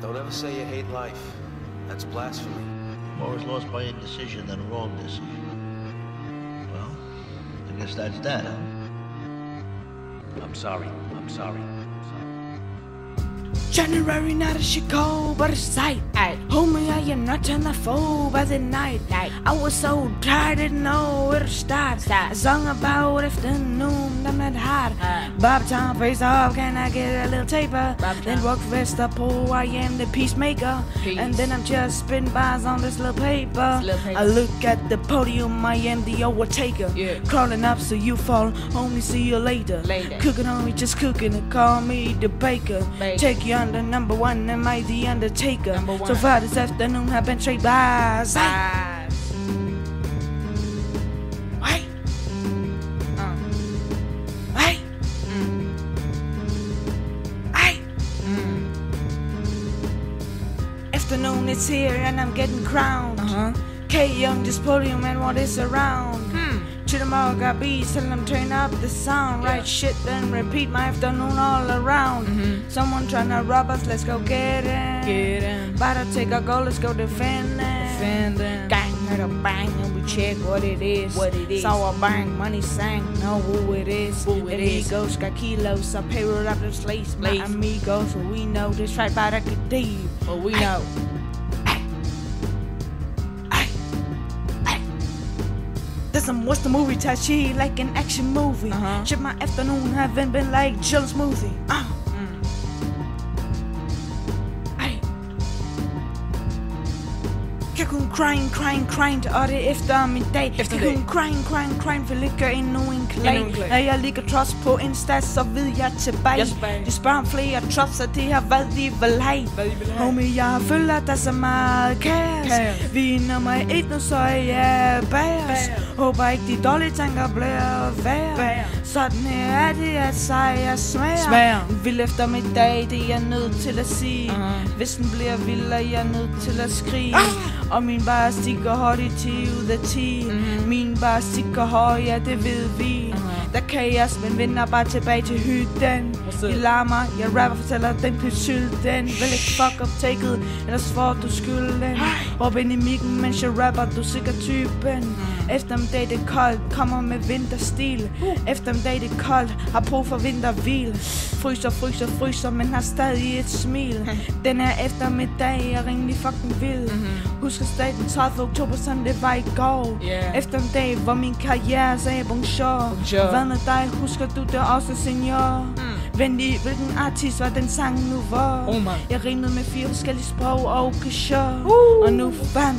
Don't ever say you hate life. That's blasphemy. More is lost by indecision than a wrong decision. Well, I guess that's that, huh? I'm sorry. January night is shit cold, but it's tight. Homie, I am not trying to fall by the night. I was so tired, didn't know where to start. A song about afternoon, I'm not hot. Bob time face off, can I get a little taper? Then walk rest up, oh, I am the peacemaker. And then I'm just spitting bars on this little paper. I look at the podium, I am the overtaker. Crawling up so you fall, only see you later. Cooking on me, just cooking, and call me the baker. Take you on the number one, am I the undertaker? So far this afternoon I've been straight bars. Hey. Afternoon is here and I'm getting crowned. K on this podium and what is around. To the mall got beats, tell them turn up the sound. Right shit, then repeat my afternoon all around. Someone tryna rob us, let's go get him. About to take a goal, let's go defend them. Gang heard a bang and we check what it is. Saw a bang, money sang, know who it is. Amigos got kilos, I pay roll up them slates. My amigos, well, we know this right by the deep. Well, we know. What's the movie touch? She like an action movie. Shit, my afternoon haven't been like chill smoothie. Jeg kunne crying til otte efter min dag. Jeg kunne crying for ligger endnu en klag. Når jeg ligger trods på en stats, så ved jeg tilbage. De spørger om flere trods, og det har hvad de vil have. Homie, jeg føler der så meget kaos. Vi er nummer 1 nu, så er jeg bag os. Håber ikke de dårlige tanker bliver værre. Sådan her er det, at sejr smager. En vild eftermiddag, det er jeg nødt til at sige. Hvis den bliver vild, er jeg nødt til at skrige. Og min bar stikker hårdt i 10 ud af 10. Min bar stikker hårdt, ja det ved vi. Der kaos, men vender bare tilbage til hytten. I larmer, jeg rapper, fortæller den på sylten. Vil ikke fuck up taket, ellers får du skylden. Råb ind i mikken, mens jeg rapper, du er sikkert typen. Eftermiddag det er koldt, kommer med vinterstil. Eftermiddag det er koldt, har brug for vinterhvil. Fryser, men har stadig et smil. Den her eftermiddag er rimelig fucking vild. Husker stadig den 30. oktober, sådan det var i går. Eftermiddag, hvor min karriere sagde bonjour. Hvad med dig, husker du det også, senior? Venlig, hvilken artist var den sang nu var? Jeg rimede med 4 forskellige sprog og kashore. Og nu bam.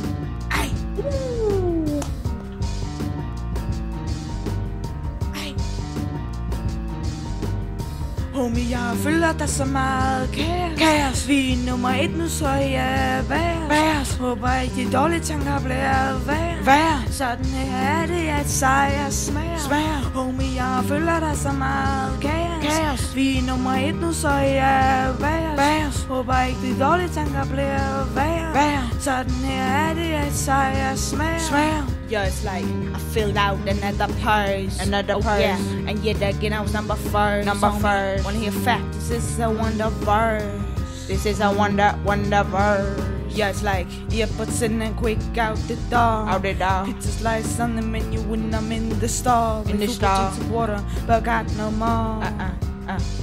Homie, jeg føler der så meget kaos. Vi er nummer 1 nu, så jeg bæres. Håber ikke de dårlige tanker bliver værre. Sådan her er det, at sejr smager. Homie, jeg føler der så meget kaos. Vi er nummer 1 nu, så jeg bæres. Håber ikke de dårlige tanker bliver værre. Sådan her er det, at sejr smager. Yeah, it's like I filled out another purse. Yeah. And yet again I was number first. Wanna hear facts? This is a wonder verse. Yeah, it's like earbuds in and quick out the door. Pizza slice on the menu when I'm in the store. Some water, but I got no more.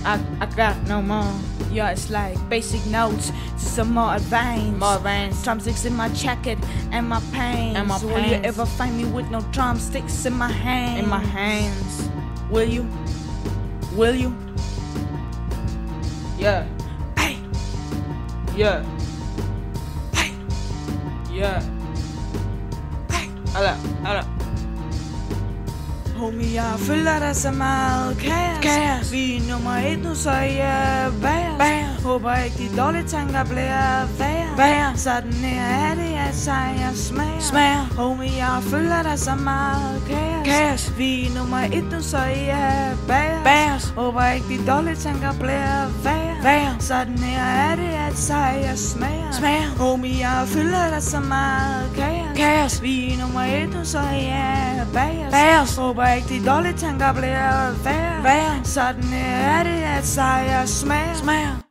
I got no more. Yeah, it's like basic notes to some more advanced. Drumsticks in my jacket and my pants. Will you ever find me with no drumsticks in my hands? Will you? Yeah. Hey. Yeah. Hey. Yeah. Hey. Alla. Homie, jeg føler der så meget kaos. Vi er nummer 1 nu, så jeg bærer. Håber ikke de dårlige tanker bliver værre. Sådan her er det, at sejr smager. Homie, jeg føler der så meget kaos. Vi er nummer 1 nu, så jeg bærer. Håber ikke de dårlige tanker bliver værre. Sådan her er det, at sejr smager. Homie, jeg føler der så meget kaos. Vi er nummer 1 nu, så jeg bærer. Håber ikke de dårlige tanker bliver værre. Sådan er det, at sejr smager.